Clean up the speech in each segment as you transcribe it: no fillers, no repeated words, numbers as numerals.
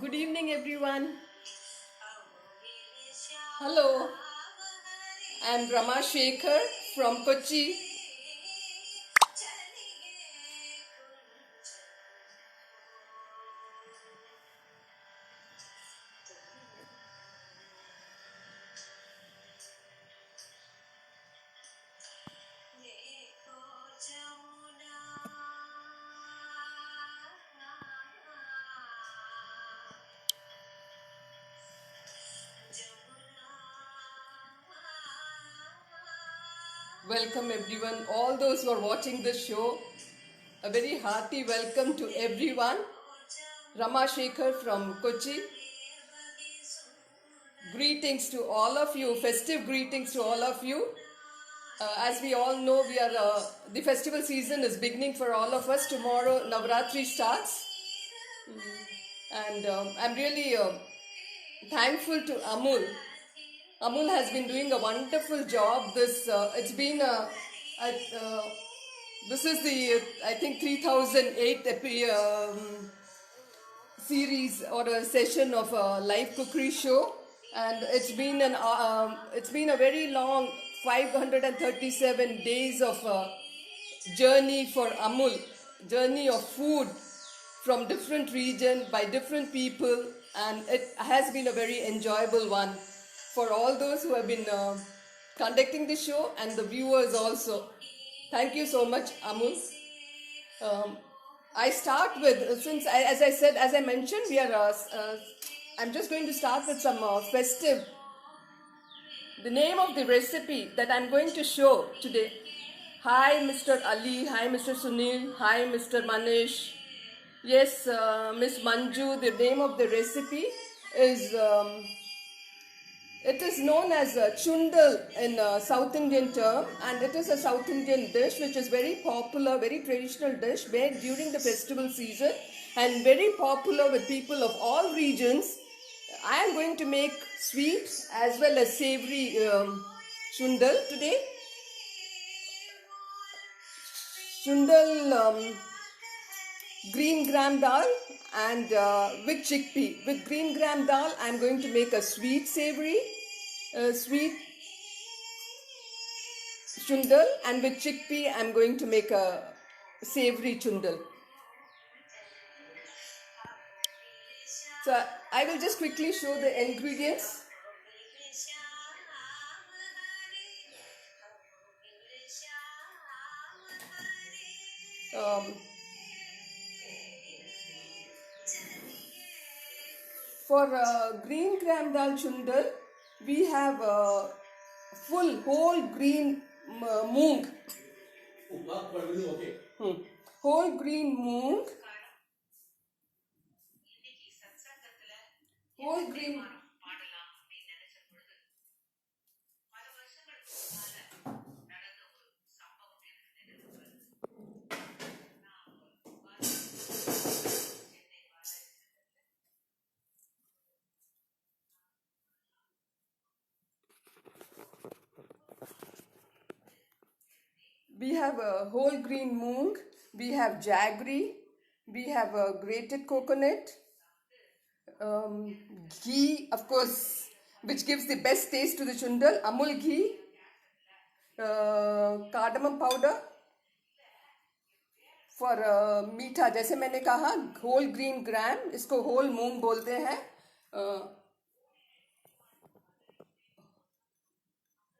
Good evening, everyone. Hello, I'm Rama Shekhar from Kochi. Welcome, everyone, all those who are watching this show. A very hearty welcome to everyone. Rama Shekhar from Kochi. Greetings to all of you, festive greetings to all of you. As we all know, the festival season is beginning for all of us. Tomorrow, Navratri starts, and I'm really thankful to Amul. Amul has been doing a wonderful job. This is the I think 3008 series or a session of a live cookery show, and it's been a very long 537 days of journey for Amul, journey of food from different region by different people, and it has been a very enjoyable one for all those who have been conducting the show and the viewers also. Thank you so much, Amul. I start with, as I mentioned, I'm just going to start with some festive. The name of the recipe that I'm going to show today. Hi, Mr. Ali. Hi, Mr. Sunil. Hi, Mr. Manish. Yes, Miss Manju. The name of the recipe is. It is known as chundal in South Indian term, and it is a South Indian dish which is very popular, very traditional dish made during the festival season and very popular with people of all regions. I am going to make sweet as well as savory chundal today. Chundal green gram dal and with chickpea. With green gram dal, I am going to make a sweet savory, sweet chundal, and with chickpea, I am going to make a savory chundal. So I will just quickly show the ingredients. For green gram dal chundal, we have full whole green moong. Whole green moong. Whole green. We have a whole green moong, we have jaggery, we have a grated coconut, ghee, of course, which gives the best taste to the chundal, Amul ghee, cardamom powder. For मीठा, जैसे मैंने कहा whole green gram, इसको whole मूंग बोलते हैं,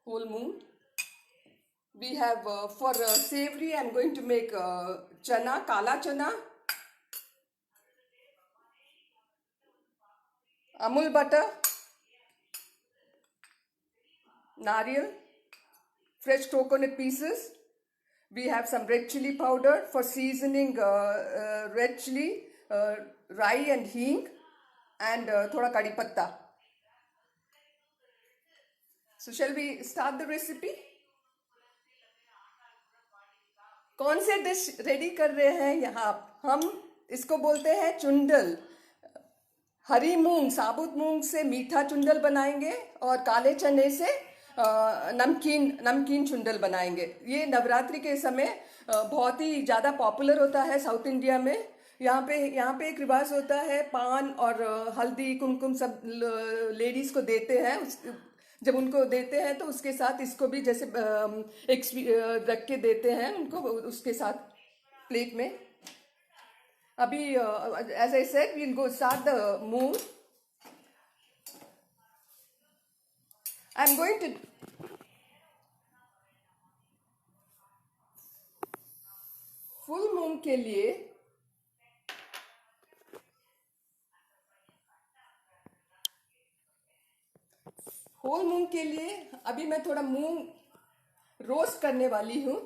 whole moong. We have for savory, I'm going to make chana, kala chana, amul butter, nariyal, fresh coconut pieces. We have some red chili powder for seasoning, red chili, rye and hing, and thoda kari patta. So shall we start the recipe? कौन से dish ready कर रहे हैं यहाँ? हम इसको बोलते हैं चुंडल. हरी मूंग, साबुत मूंग से मीठा चुंडल बनाएंगे और काले चने से नमकीन चुंडल बनाएंगे. ये नवरात्रि के समय बहुत ही ज़्यादा पॉपुलर होता है साउथ इंडिया में. यहाँ पे एक रिवाज होता है, पान और हल्दी कुमकुम सब लेडीज को देते हैं। जब उनको देते हैं तो उसके साथ इसको भी जैसे रख के देते हैं उनको उसके साथ प्लेट में। अभी as I said we'll go start the मूंग। I am going to full मूंग के लिए होल मूंग के लिए अभी मैं थोड़ा मूंग रोस्ट करने वाली हूँ।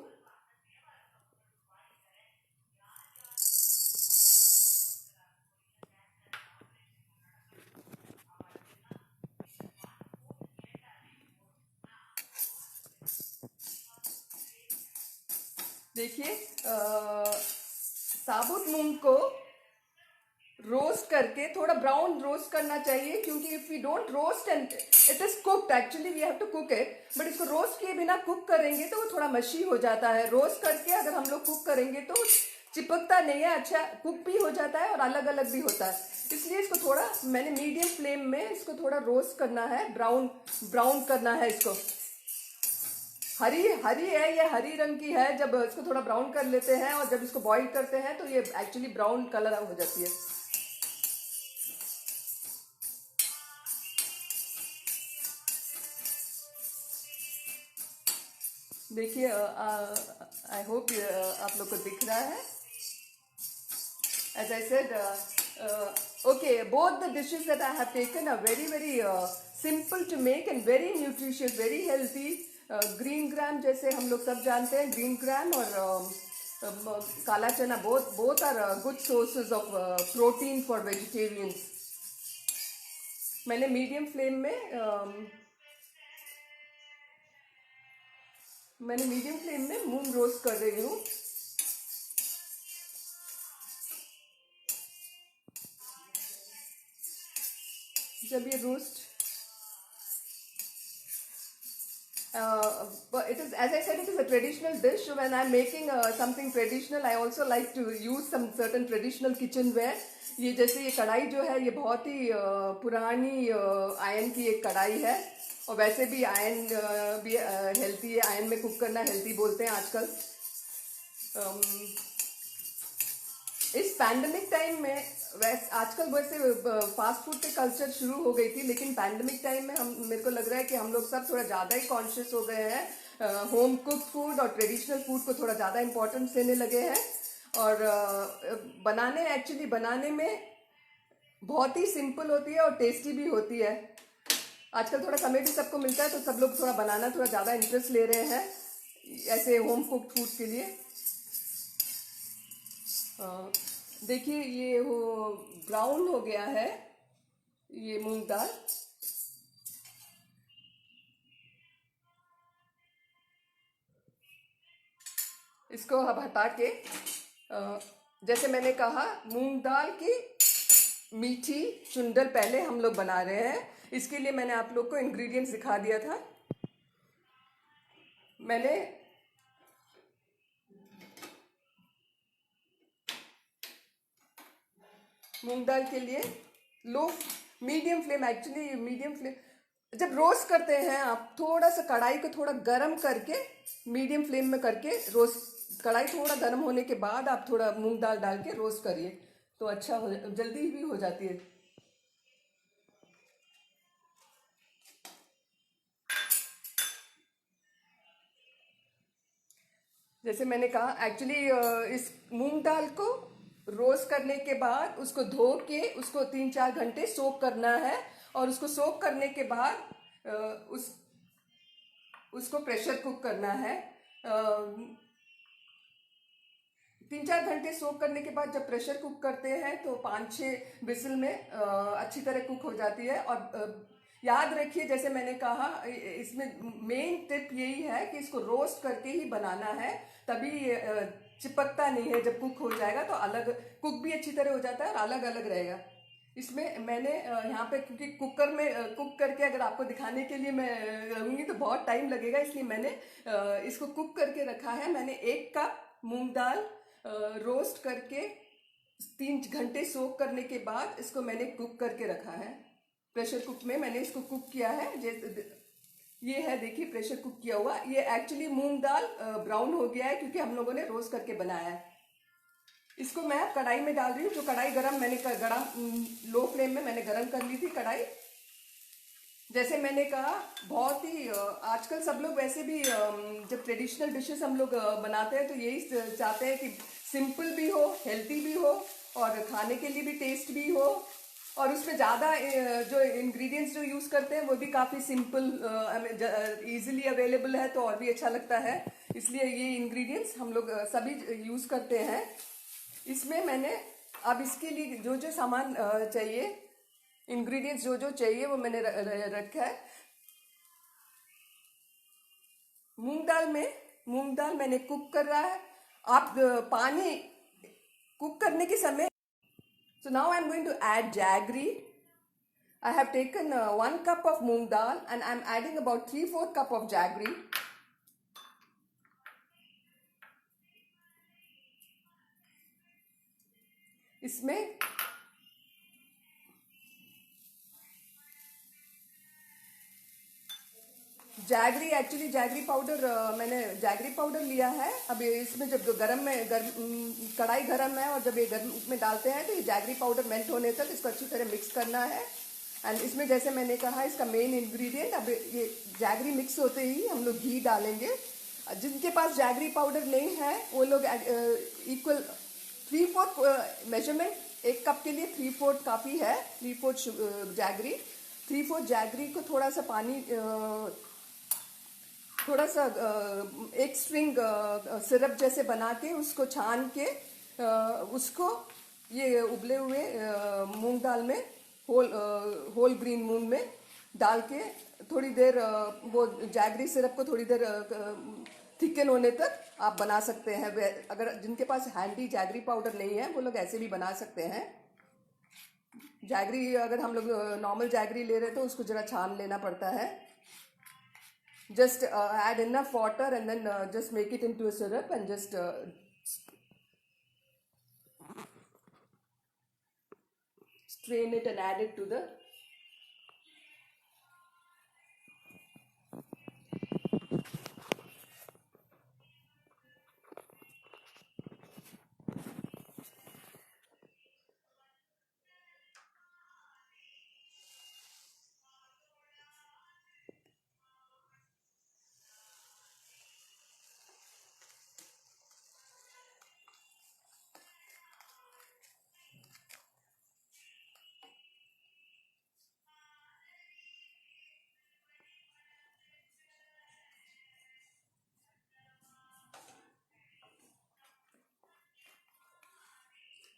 देखिए साबुत मूंग को रोस्ट करके थोड़ा ब्राउन रोस्ट करना चाहिए, क्योंकि if we don't roast and it is cooked, actually we have to cook it, but इसको रोस्ट किए बिना कुक करेंगे तो वो थोड़ा मशी हो जाता है। रोस्ट करके अगर हम लोग कुक करेंगे तो चिपकता नहीं है, अच्छा कुक भी हो जाता है और अलग अलग भी होता है। इसलिए इसको थोड़ा मैंने मीडियम फ्लेम में इसको थोड़ा रोस्ट करना है, ब्राउन ब्राउन करना है इसको। हरी हरी है, ये हरी रंग की है। जब इसको थोड़ा ब्राउन कर लेते हैं और जब इसको बॉईल करते हैं तो ये एक्चुअली ब्राउन कलर हो जाती है। देखिए आई होप आप लोग को दिख रहा है। As I said, okay, both the dishes that I have taken are very simple to make and very nutritious, very healthy. Green gram जैसे हम लोग सब जानते हैं, green gram और काला चना both are good sources of protein for vegetarians. मैंने मीडियम फ्लेम में मूंग रोस्ट कर रही हूँ। जब ये roast but it is, as I said, it is a traditional dish. When I'm making something traditional, I also like to use some certain traditional kitchenware. ये जैसे ये कढ़ाई जो है ये बहुत ही पुरानी आयरन की एक कढ़ाई है, और वैसे भी आयरन भी हेल्थी है। आयरन में कुक करना हेल्थी बोलते हैं आजकल। इस पैंडेमिक टाइम में आजकल वैसे फास्ट फूड के कल्चर शुरू हो गई थी, लेकिन पैंडेमिक टाइम में मेरे को लग रहा है कि हम लोग सब थोड़ा ज़्यादा ही कॉन्शियस हो गए हैं। होम कुक फूड और ट्रेडिशनल फूड को थोड़ा ज़्यादा इम्पोर्टेंस देने लगे हैं। और बनाने में बहुत ही सिंपल होती है और टेस्टी भी होती है। आजकल थोड़ा समय भी सबको मिलता है तो सब लोग थोड़ा बनाना थोड़ा ज़्यादा इंटरेस्ट ले रहे हैं ऐसे होम कुक फूड के लिए। देखिए ये हो ब्राउन हो गया है ये मूंग दाल। इसको अब हटा के जैसे मैंने कहा मूंग दाल की मीठी चुंडल पहले हम लोग बना रहे हैं। इसके लिए मैंने आप लोग को इंग्रेडिएंट्स दिखा दिया था। मैंने मूंग दाल के लिए मीडियम फ्लेम जब रोस्ट करते हैं आप थोड़ा सा कढ़ाई को थोड़ा गरम करके मीडियम फ्लेम में करके रोस्ट, कढ़ाई थोड़ा गरम होने के बाद आप थोड़ा मूंग दाल डाल के रोस्ट करिए तो अच्छा हो, जल्दी भी हो जाती है। जैसे मैंने कहा एक्चुअली इस मूंग दाल को रोस्ट करने के बाद उसको धो के उसको 3-4 घंटे सोक करना है, और उसको सोक करने के बाद उसको प्रेशर कुक करना है। 3-4 घंटे सोक करने के बाद जब प्रेशर कुक करते हैं तो 5-6 विसल में अच्छी तरह कुक हो जाती है। और याद रखिए जैसे मैंने कहा इसमें मेन टिप यही है कि इसको रोस्ट करके ही बनाना है, तभी चिपकता नहीं है। जब कुक हो जाएगा तो अलग कुक भी अच्छी तरह हो जाता है और अलग अलग रहेगा। इसमें मैंने यहाँ पे क्योंकि कुकर में कुक करके अगर आपको दिखाने के लिए मैं रहूँगी तो बहुत टाइम लगेगा, इसलिए मैंने इसको कुक करके रखा है। मैंने 1 कप मूंग दाल रोस्ट करके 3 घंटे सोक करने के बाद इसको मैंने कुक करके रखा है। प्रेशर कुक में मैंने इसको कुक किया है। ये है, देखिए प्रेशर कुक किया हुआ। ये एक्चुअली मूंग दाल ब्राउन हो गया है क्योंकि हम लोगों ने रोस्ट करके बनाया है। इसको मैं कढ़ाई में डाल रही हूँ। जो कढ़ाई गरम मैंने लो फ्लेम में मैंने गरम कर ली थी कढ़ाई। जैसे मैंने कहा, बहुत ही आजकल सब लोग वैसे भी जब ट्रेडिशनल डिशेस हम लोग बनाते हैं तो यही चाहते हैं कि सिंपल भी हो, हेल्दी भी हो और खाने के लिए भी टेस्ट भी हो, और उसमें ज़्यादा जो इंग्रेडिएंट्स जो यूज़ करते हैं वो भी काफ़ी सिंपल इजीली अवेलेबल है, तो और भी अच्छा लगता है। इसलिए ये इंग्रेडिएंट्स हम लोग सभी यूज़ करते हैं। इसमें मैंने अब इसके लिए जो जो सामान चाहिए, इंग्रेडिएंट्स जो जो चाहिए वो मैंने रखा है। मूंग दाल मैंने कुक कर रहा है। आप पानी कुक करने के समय, so now I'm going to add jaggery. I have taken 1 cup of moong dal and I'm adding about 3/4 cup of jaggery. इसमें जैगरी पाउडर, मैंने जैगरी पाउडर लिया है। अब इसमें जब कढ़ाई गरम है और जब ये गर्म में डालते हैं तो ये जैगरी पाउडर मेल्ट होने तक इसको अच्छी तरह मिक्स करना है। एंड इसमें जैसे मैंने कहा, इसका मेन इंग्रेडिएंट, अब ये जैगरी मिक्स होते ही हम लोग घी डालेंगे। जिनके पास जैगरी पाउडर नहीं है वो लोग इक्वल 3/4 मेजरमेंट, 1 कप के लिए 3/4 काफ़ी है। 3/4 जैगरी, 3/4 जैगरी को थोड़ा सा पानी, थोड़ा सा एक स्ट्रिंग सिरप जैसे बना के उसको छान के उसको ये उबले हुए मूंग दाल में, होल ग्रीन मूंग में डाल के थोड़ी देर वो जैगरी सिरप को थोड़ी देर थिकन होने तक आप बना सकते हैं। अगर जिनके पास हैंडी जैगरी पाउडर नहीं है वो लोग ऐसे भी बना सकते हैं। जैगरी अगर हम लोग नॉर्मल जैगरी ले रहे तो उसको जरा छान लेना पड़ता है। Just add enough water and then just make it into a syrup and just strain it and add it to the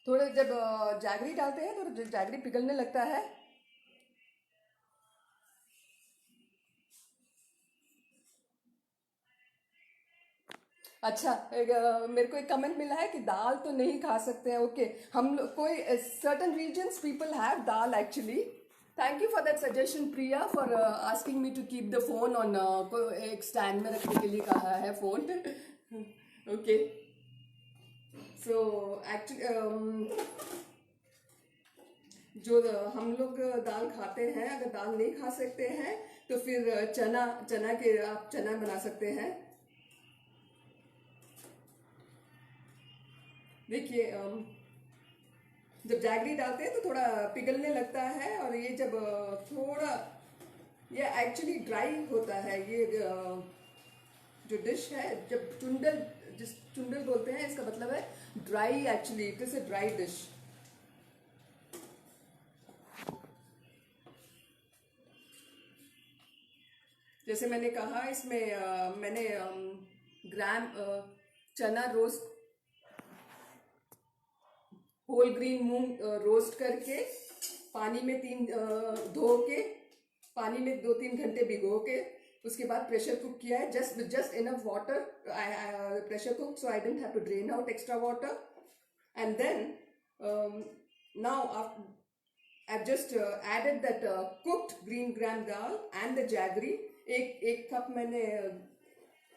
थोड़े जब जैगरी डालते हैं तो जैगरी पिघलने लगता है। अच्छा, मेरे को एक कमेंट मिला है कि दाल तो नहीं खा सकते हैं। ओके, हम लोग कोई certain reasons people have dal actually. Thank you for that suggestion Priya, for asking me to keep the phone on, एक स्टैंड में रखने के लिए कहा है फोन। ओके, सो एक्चुअली जो हम लोग दाल खाते हैं, अगर दाल नहीं खा सकते हैं तो फिर चना के आप चना बना सकते हैं। देखिए, जब जैगरी डालते हैं तो थोड़ा पिघलने लगता है, और ये जब थोड़ा, ये एक्चुअली ड्राई होता है। ये जो डिश है, जब चुंडल बोलते हैं, इसका मतलब है dry. Actually it is a dry dish. जैसे मैंने कहा, इसमें मैंने ग्राम चना रोस्ट, होल ग्रीन मूंग रोस्ट करके पानी में धो के पानी में 2-3 घंटे भिगो के उसके बाद प्रेशर कुक किया है। Just enough water, pressure cook, so I didn't have to drain out extra water. And then now I've just added that cooked green gram dal and the jaggery. एक कप मैंने,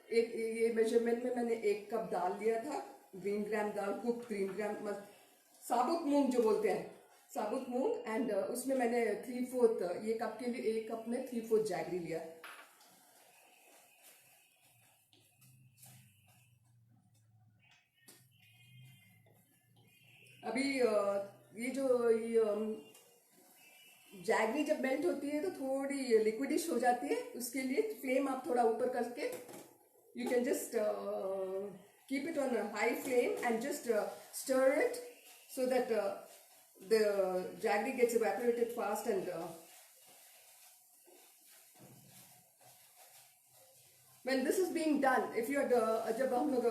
ये measurement में मैंने 1 cup दाल लिया था, green gram दाल, cook green gram, साबुत मूंग जो बोलते हैं, साबुत मूंग, एंड उसमें मैंने 3/4, ये कप के लिए 1 कप में 3/4 जैगरी लिया। अभी ये जो जैगरी जब मेल्ट होती है तो थोड़ी लिक्विडिश हो जाती है, उसके लिए फ्लेम आप थोड़ा ऊपर करके you can just keep it on a high flame and just stir it so that the jaggery gets evaporated fast, and when this is being done, if you are जब हम लोग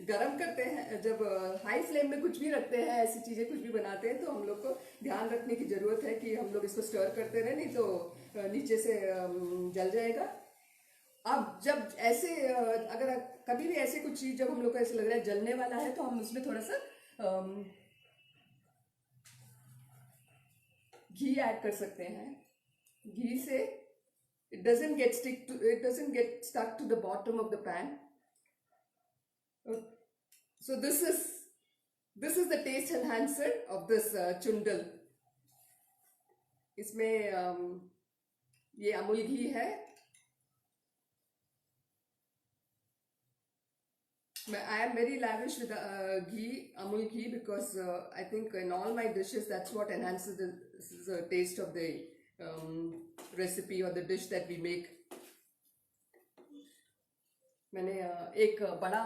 गरम करते हैं, जब हाई फ्लेम में कुछ भी रखते हैं, ऐसी चीज़ें कुछ भी बनाते हैं, तो हम लोग को ध्यान रखने की ज़रूरत है कि हम लोग इसको स्टर करते रहे, नहीं तो नीचे से जल जाएगा। अब जब ऐसे अगर कभी भी ऐसे कुछ चीज़ जब हम लोग को ऐसे लग रहा है जलने वाला है, तो हम उसमें थोड़ा सा घी ऐड कर सकते हैं। घी से it doesn't get stuck to the bottom of the pan. So this is the taste enhancer of this chundal. इसमें ये अमूल घी है। I am very lavish with ghee, Amul ghee, because I think in all my dishes that's what enhances the taste of the recipe or the dish that we make. मैंने एक बड़ा,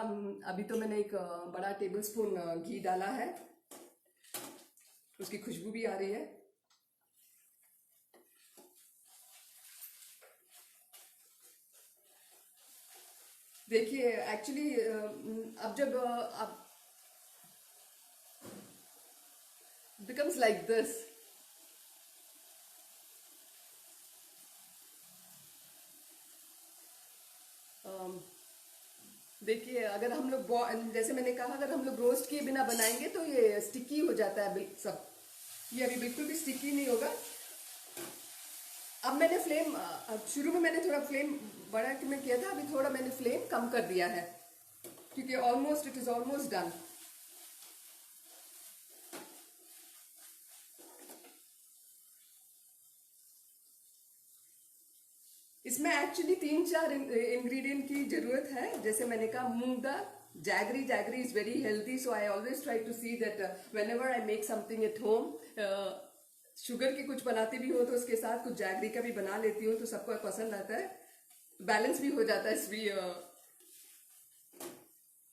अभी तो मैंने एक बड़ा टेबल स्पून घी डाला है, उसकी खुशबू भी आ रही है। देखिए एक्चुअली अब जब अब becomes like this, देखिए अगर हम लोग जैसे मैंने कहा, अगर हम लोग रोस्ट किए बिना बनाएंगे तो ये स्टिकी हो जाता है सब। ये अभी बिल्कुल भी स्टिकी नहीं होगा। अब मैंने फ्लेम शुरू में मैंने थोड़ा फ्लेम बड़ा कि मैं किया था, अभी थोड़ा मैंने फ्लेम कम कर दिया है क्योंकि इट इज ऑलमोस्ट डन। इसमें एक्चुअली 3-4 इंग्रेडिएंट की जरूरत है। जैसे मैंने कहा मूंग दाल, jaggery is very healthy, so I always try to see that whenever I make something at home, sugar की कुछ बनाती भी हो तो उसके साथ कुछ जैगरी का भी बना लेती हूँ, तो सबको पसंद आता है, बैलेंस भी हो जाता है।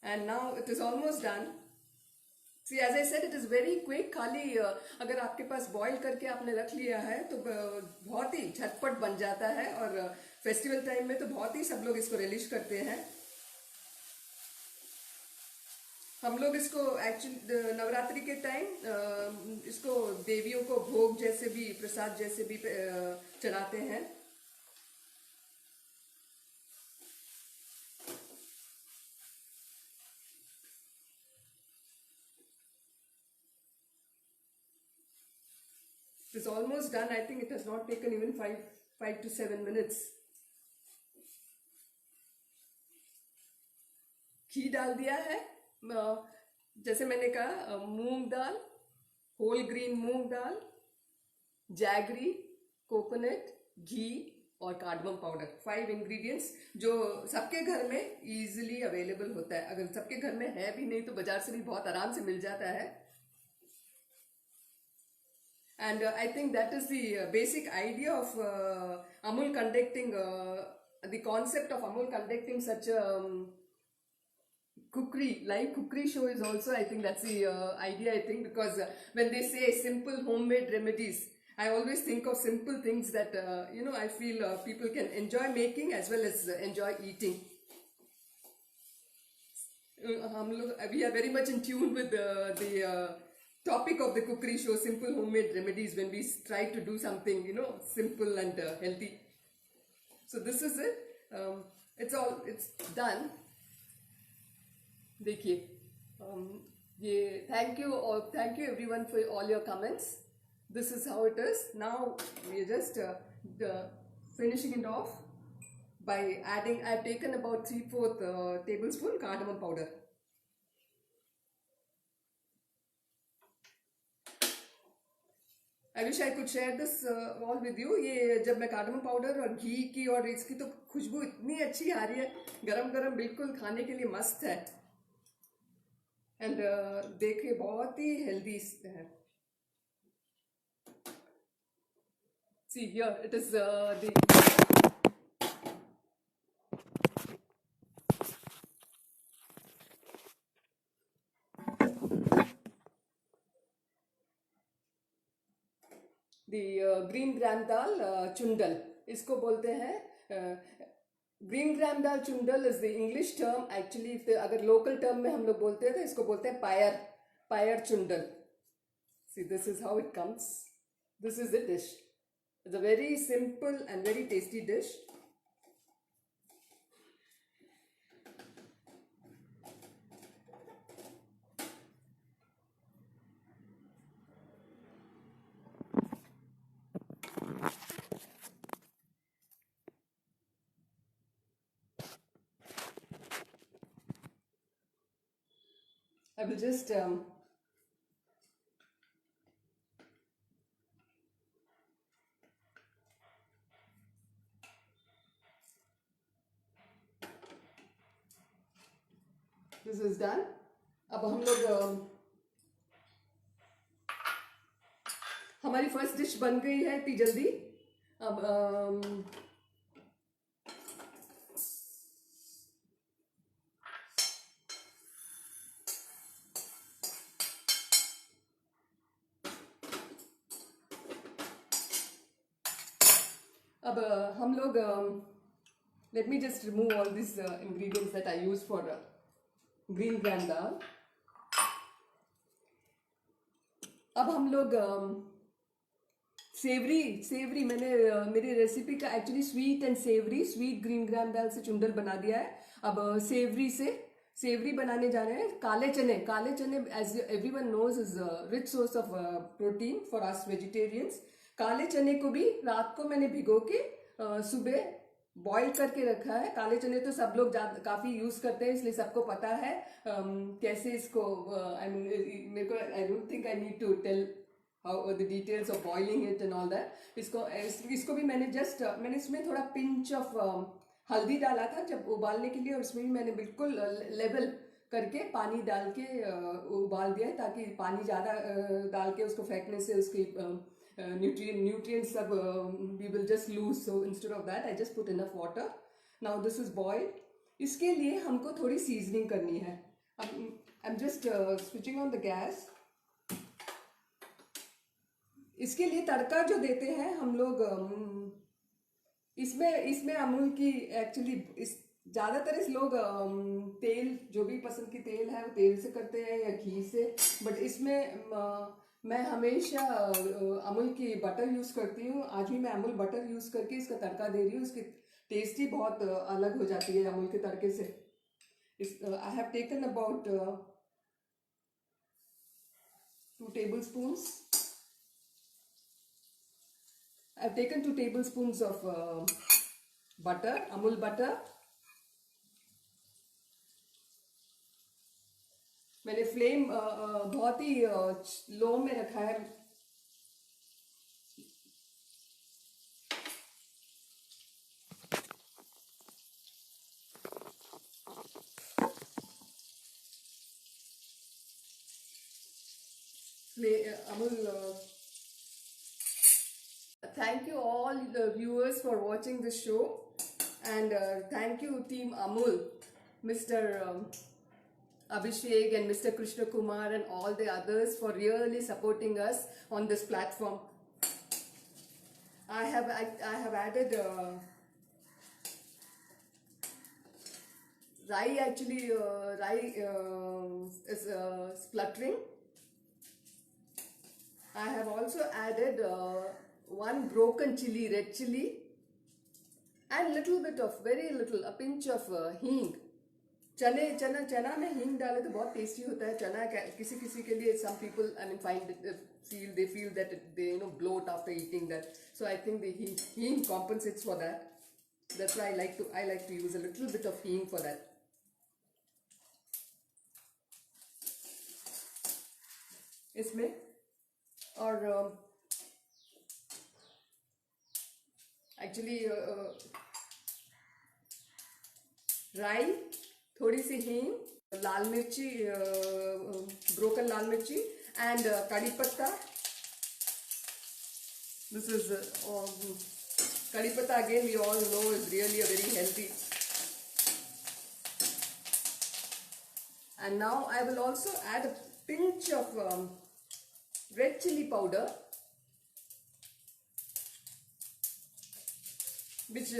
And now it is almost done. See as I said it is very quick. खाली अगर आपके पास बॉईल करके आपने रख लिया है तो बहुत ही झटपट बन जाता है, और फेस्टिवल टाइम में तो बहुत ही सब लोग इसको रिलीज करते हैं। हम लोग इसको एक्चुअली नवरात्रि के टाइम इसको देवियों को भोग जैसे भी, प्रसाद जैसे भी चढ़ाते हैं। It is almost done. I think it has not taken even 5 to 7 minutes. घी डाल दिया है। जैसे मैंने कहा मूंग दाल, होल ग्रीन मूंग दाल, जैगरी, कोकोनट, घी और कार्डमम पाउडर, 5 इंग्रेडिएंट्स जो सबके घर में इजीली अवेलेबल होता है। अगर सबके घर में है भी नहीं तो बाजार से भी बहुत आराम से मिल जाता है। And I think that is the basic idea of Amul conducting, the concept of Amul conducting such a live cookery show is also, I think that's the idea, I think, because when they say simple homemade remedies, I always think of simple things that, I feel people can enjoy making as well as enjoy eating. We are very much in tune with the topic of the cookery show, simple homemade remedies, when we try to do something, simple and healthy. So this is it. It's done. देखिए, ये thank you everyone for all your comments. This is how it is. Now we are just finishing it off by adding, I've taken about 3/4 tablespoon cardamom powder. I wish I could share this all with you. ये जब मैं cardamom powder और घी की और इसकी तो खुशबू इतनी अच्छी आ रही है, गरम गरम बिल्कुल खाने के लिए मस्त है। एंड देखिए बहुत ही हेल्दी है। See here it is the green gram dal chundal इसको बोलते हैं। Green gram dal chundal is the English term. Actually अगर लोकल टर्म में हम लोग बोलते हैं तो इसको बोलते हैं payar, payar chundal. See this is how it comes, this is the dish. It's a very simple and very tasty dish. I will just this is done. अब हम लोग हमारी फर्स्ट डिश बन गई है इतनी जल्दी। अब हम लोग let me just remove all these ingredients that I use for green gram dal. अब हम लोग सेवरी मैंने मेरी रेसिपी का actually sweet and savoury, sweet green gram dal से चुंडल बना दिया है। अब सेवरी बनाने जा रहे हैं। काले चने as everyone knows is rich source of protein for us vegetarians. काले चने को भी रात को मैंने भिगो के सुबह बॉईल करके रखा है। काले चने तो सब लोग काफी यूज करते हैं, इसलिए सबको पता है कैसे इसको आई मीन मेरे को I don't think I need to tell how the details of boiling it and all that. इसको भी मैंने इसमें थोड़ा पिंच ऑफ हल्दी डाला था जब उबालने के लिए, और इसमें भी मैंने बिल्कुल लेवल करके पानी डाल के उबाल दिया है, ताकि पानी ज़्यादा डाल के उसको फेंकने से उसकी nutrients सब we will just lose. So instead of that I just put enough water. Now this is boiled. इसके लिए हमको थोड़ी सीजनिंग करनी है। I'm just switching on the gas. इसके लिए तड़का जो देते हैं हम लोग इसमें अमूल की एक्चुअली ज़्यादातर इस लोग तेल जो भी पसंद की तेल है वो तेल से करते हैं या घी से, बट इसमें मैं हमेशा अमूल की बटर यूज़ करती हूँ। आज भी मैं अमूल बटर यूज़ करके इसका तड़का दे रही हूँ। इसकी टेस्ट ही बहुत अलग हो जाती है अमूल के तड़के से। I have taken about 2 tablespoons. I have taken 2 tablespoons of butter, Amul butter. मैंने फ्लेम बहुत ही लो में रखा है। Amul, thank you all the viewers for watching this show, and thank you team Amul, Mr. Abhishek and Mr. Krishna Kumar and all the others for really supporting us on this platform. I have added rye. Actually, rye is spluttering. I have also added 1 broken chili, red chili, and little bit of very little, a pinch of हींग। चना में हींग डाले तो बहुत tasty होता है। चना किसी के लिए some people I mean feel that they bloat after eating that, so I think the हींग compensates for that. That's why I like to use a little bit of हींग for that. इसमें और एक्चुअली राई, थोड़ी सी हींग, लाल मिर्ची, broken लाल मिर्ची and कड़ी पत्ता. This is कड़ी पत्ता again we all know is really a very healthy. And now I will also add a pinch of red chili powder, which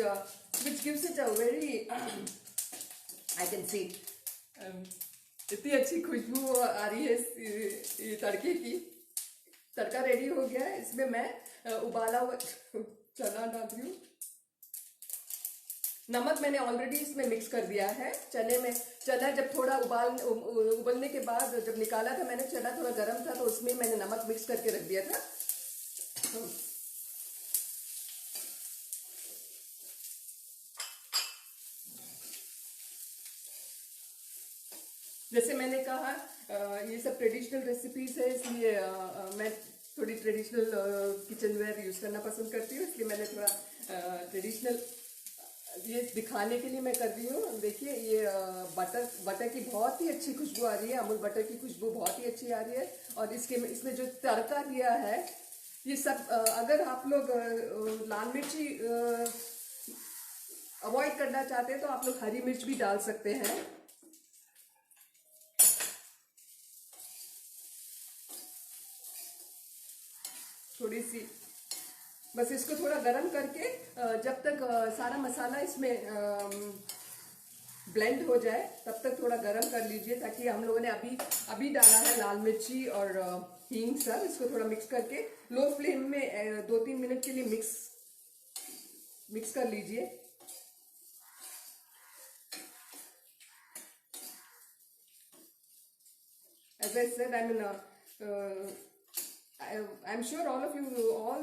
gives it a very I can see इतनी अच्छी खुशबू आ रही है इस तड़के की. तड़का ready हो गया है. इसमें मैं उबाला हुआ चना डाल रही हूँ. नमक मैंने ऑलरेडी इसमें मिक्स कर दिया है. चने में चना जब थोड़ा उबलने के बाद जब निकाला था मैंने, चना थोड़ा गर्म था तो उसमें मैंने नमक मिक्स करके रख दिया था. जैसे मैंने कहा ये सब ट्रेडिशनल रेसिपीज है, इसलिए मैं थोड़ी ट्रेडिशनल किचन वेयर यूज़ करना पसंद करती हूँ. इसलिए मैंने थोड़ा ट्रेडिशनल ये दिखाने के लिए मैं कर रही हूँ. देखिए ये बटर की बहुत ही अच्छी खुशबू आ रही है. अमूल बटर की खुशबू बहुत ही अच्छी आ रही है. और इसमें जो तड़का दिया है ये सब, अगर आप लोग लाल मिर्ची अवॉइड करना चाहते हैं तो आप लोग हरी मिर्च भी डाल सकते हैं. थोड़ी सी बस इसको थोड़ा गरम करके जब तक सारा मसाला इसमें ब्लेंड हो जाए तब तक थोड़ा गरम कर लीजिए, ताकि हम लोगों ने अभी डाला है लाल मिर्ची और हींग सब. इसको थोड़ा मिक्स करके लो फ्लेम में 2-3 मिनट के लिए मिक्स कर लीजिए. As I said, I'm sure all of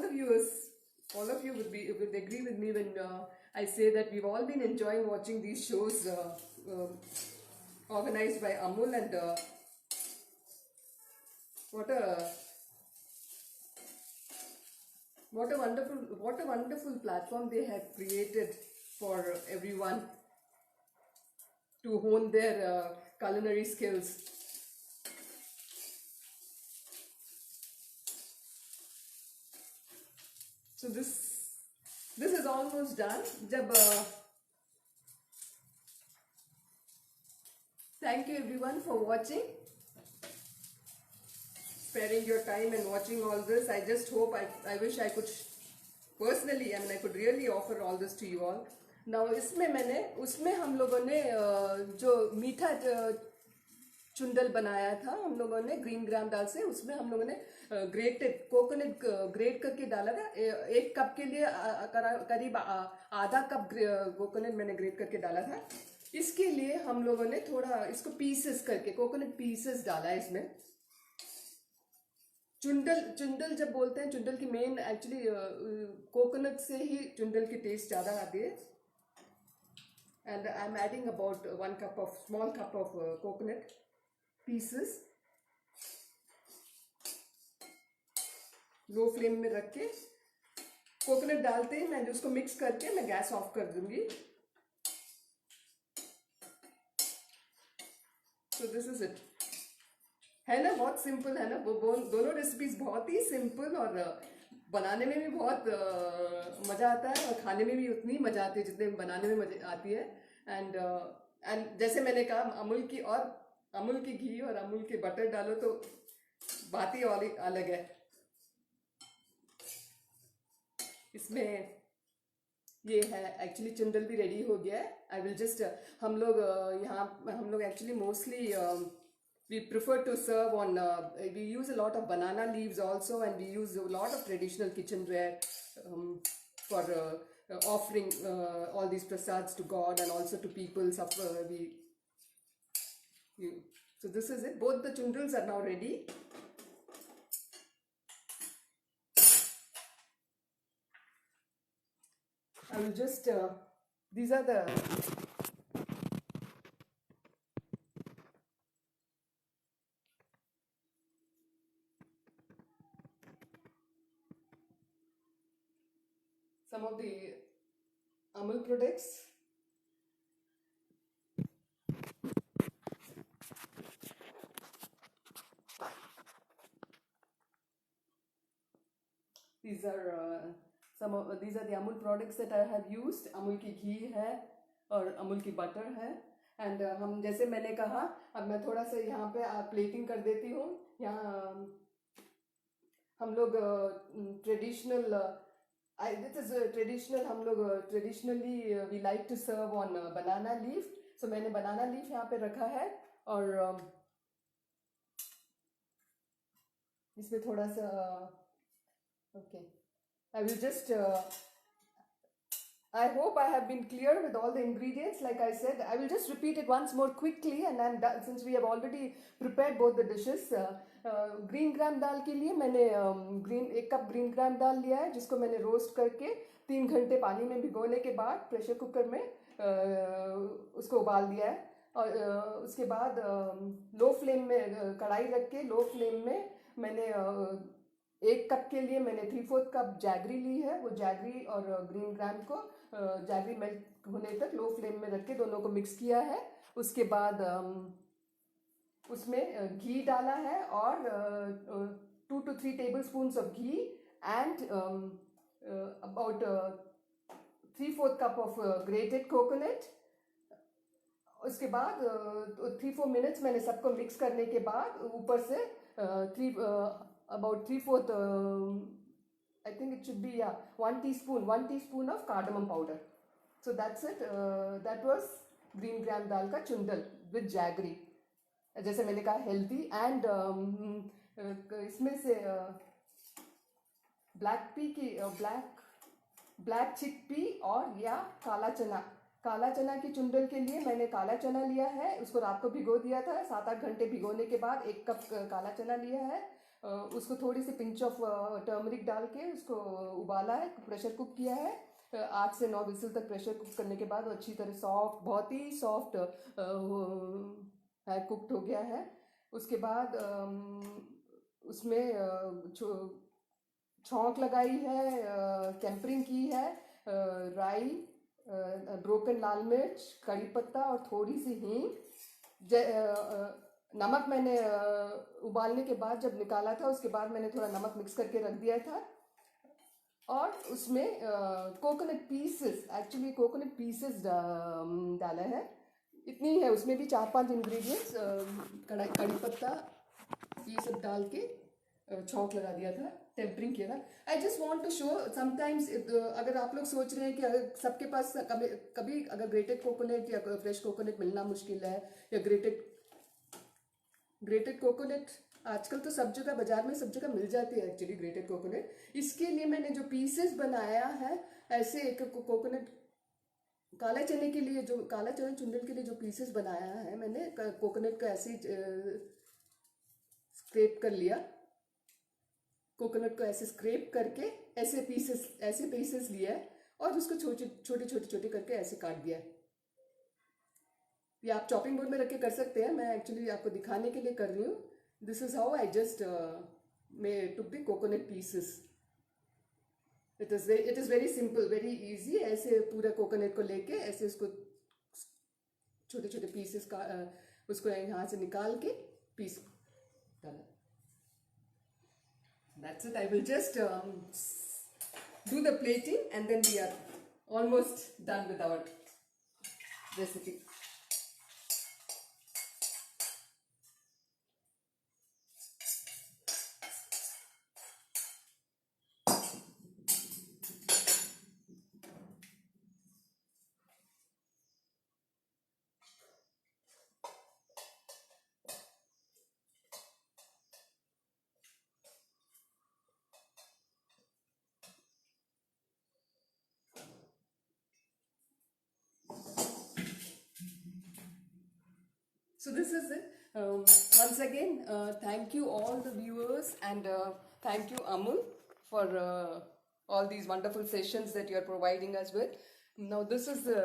the viewers, all of you would agree with me when I say that we've all been enjoying watching these shows organized by Amul, and what a wonderful platform they have created for everyone to hone their culinary skills. So this is almost done. Thank you everyone for watching, sparing your time and watching all this. I just hope, I wish I could personally, I could really offer all this to you all. Now उसमें हम लोगों ने जो मीठा चुंडल बनाया था हम लोगों ने ग्रीन ग्राम दाल से, उसमें हम लोगों ने ग्रेटेड कोकोनट ग्रेट करके डाला था. 1 कप के लिए करीब आधा कप कोकोनट मैंने ग्रेट करके डाला था. इसके लिए हम लोगों ने थोड़ा इसको पीसेस करके कोकोनट पीसेस डाला है इसमें. चुंडल जब बोलते हैं, चुंडल की मेन एक्चुअली कोकोनट से ही चुंडल की टेस्ट ज़्यादा आती है. And I am adding about 1 cup of small cup of coconut pieces. Low flame में रख के कोकोनट डालते ही मैं उसको मिक्स करके मैं गैस ऑफ कर दूंगी. So this is it. है ना, बहुत सिंपल है ना. वो दोनों रेसिपीज बहुत ही सिंपल और बनाने में भी बहुत मज़ा आता है और खाने में भी उतनी मज़ा आती है जितने बनाने में मज़ा आती है. एंड जैसे मैंने कहा, अमूल की घी और अमूल के बटर डालो तो बात ही और अलग है. इसमें ये है एक्चुअली चुंडल भी रेडी हो गया है. आई विल जस्ट हम लोग actually mostly we prefer to serve on we use a lot of banana leaves also, and we use a lot of traditional kitchenware for offering all these prasads to God and also to people. So this is it. Both the chundals are now ready. I will just these are the some of the Amul products. These are these are the Amul products that I have used. Amul की घी है और Amul की butter है. And हम जैसे मैंने कहा, अब मैं थोड़ा सा यहाँ पे प्लेटिंग कर देती हूँ. यहाँ हम लोग ट्रेडिशनल, दिस इज ट्रेडिशनल, हम लोग traditionally we like to serve on banana leaf. So मैंने बनाना लीफ यहाँ पे रखा है और इसमें थोड़ा सा okay, I will just I hope I have been clear with all the ingredients. Like I said, I will just repeat it once more quickly, and then since we have already prepared both the dishes. Green gram dal के लिए मैंने 1 cup green gram दाल लिया है, जिसको मैंने roast करके 3 घंटे पानी में भिगोने के बाद प्रेशर कुकर में उसको उबाल दिया है. और उसके बाद लो फ्लेम में कढ़ाई रख के लो फ्लेम में मैंने 1 कप के लिए मैंने 3/4 कप जैगरी ली है. वो जैगरी और ग्रीन ग्राम को जैगरी मेल्ट होने तक लो फ्लेम में रख के दोनों को मिक्स किया है. उसके बाद उसमें घी डाला है और 2 to 3 tablespoons of ghee and about 3/4 cup of grated coconut. उसके बाद 3-4 मिनट्स मैंने सबको मिक्स करने के बाद ऊपर से about 3/4 I think it should be 1 teaspoon of cardamom powder. So that's it. That was green gram dal का चुंडल with jaggery. जैसे मैंने कहा हेल्दी एंड इसमें से ब्लैक चिकपी और या काला चना की चुंडल के लिए मैंने काला चना लिया है. उसको रात को भिगो दिया था. 7-8 घंटे भिगोने के बाद 1 कप काला चना लिया है. उसको थोड़ी सी पिंच ऑफ टर्मरिक डाल के उसको उबाला है, प्रेशर कुक किया है. 8 से 9 विसल तक प्रेशर कुक करने के बाद अच्छी तरह सॉफ्ट, बहुत ही सॉफ्ट है, कुक्ड हो गया है. उसके बाद उसमें छौंक लगाई है, टेम्परिंग की है, राई, ब्रोकन लाल मिर्च, कड़ी पत्ता और थोड़ी सी हींग. नमक मैंने उबालने के बाद जब निकाला था उसके बाद मैंने थोड़ा नमक मिक्स करके रख दिया था. और उसमें कोकोनट पीसेस डाला है. इतनी है. उसमें भी 4-5 इंग्रेडिएंट्स, कड़ी पत्ता, ये सब डाल के छौंक लगा दिया था, टेम्परिंग किया था. I just want to show sometimes, अगर आप लोग सोच रहे हैं कि अगर सबके पास कभी अगर ग्रेटेड कोकोनट या फ्रेश कोकोनट मिलना मुश्किल है, या ग्रेटेड कोकोनट आजकल तो सब जगह बाजार में सब जगह मिल जाती है एक्चुअली ग्रेटेड कोकोनट. इसके लिए मैंने जो पीसेस बनाया है, ऐसे एक कोकोनट काला चने के लिए, जो काला चने चुंडल के लिए जो पीसेस बनाया है मैंने, कोकोनट को ऐसे स्क्रैप कर लिया. कोकोनट को ऐसे स्क्रैप करके ऐसे पीसेस लिया और उसको छोटे करके ऐसे काट दिया. ये आप चॉपिंग बोर्ड में रख के कर सकते हैं. मैं एक्चुअली आपको दिखाने के लिए कर रही हूँ. This is how I just took the coconut pieces. It is very simple, very easy. ऐसे पूरा कोकोनट को लेके ऐसे उसको छोटे पीसेस का उसको यहाँ से निकाल के पीस डाला. That's it. I will just do the plating and then we are almost done with our recipe. So this is it. Once again, thank you all the viewers, and thank you Amul for all these wonderful sessions that you are providing us with. Now this is the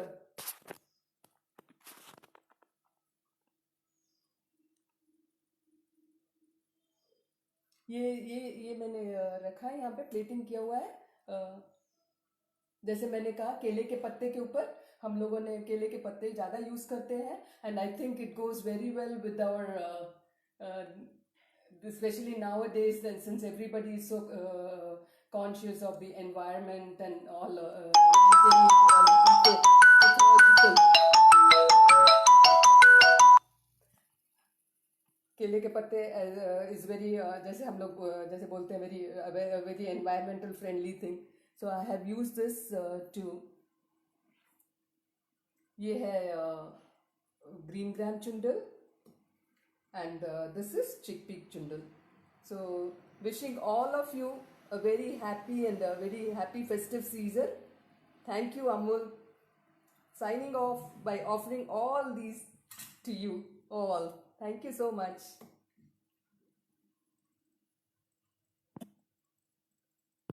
ये मैंने रखा है यहाँ पे, plating किया हुआ है. जैसे मैंने कहा केले के पत्ते के ऊपर हम लोगों ने केले के पत्ते ज़्यादा यूज़ करते हैं and I think it goes very well with our especially nowadays then since everybody is so conscious of the environment and all ecological. केले के पत्ते इज वेरी जैसे हम लोग जैसे बोलते हैं very environmental friendly thing so I have use this to ये है green gram chundal and this is chickpea chundal. So wishing all of you a very happy and a very happy festive season. Thank you Amul, signing off by offering all these to you all. Thank you so much.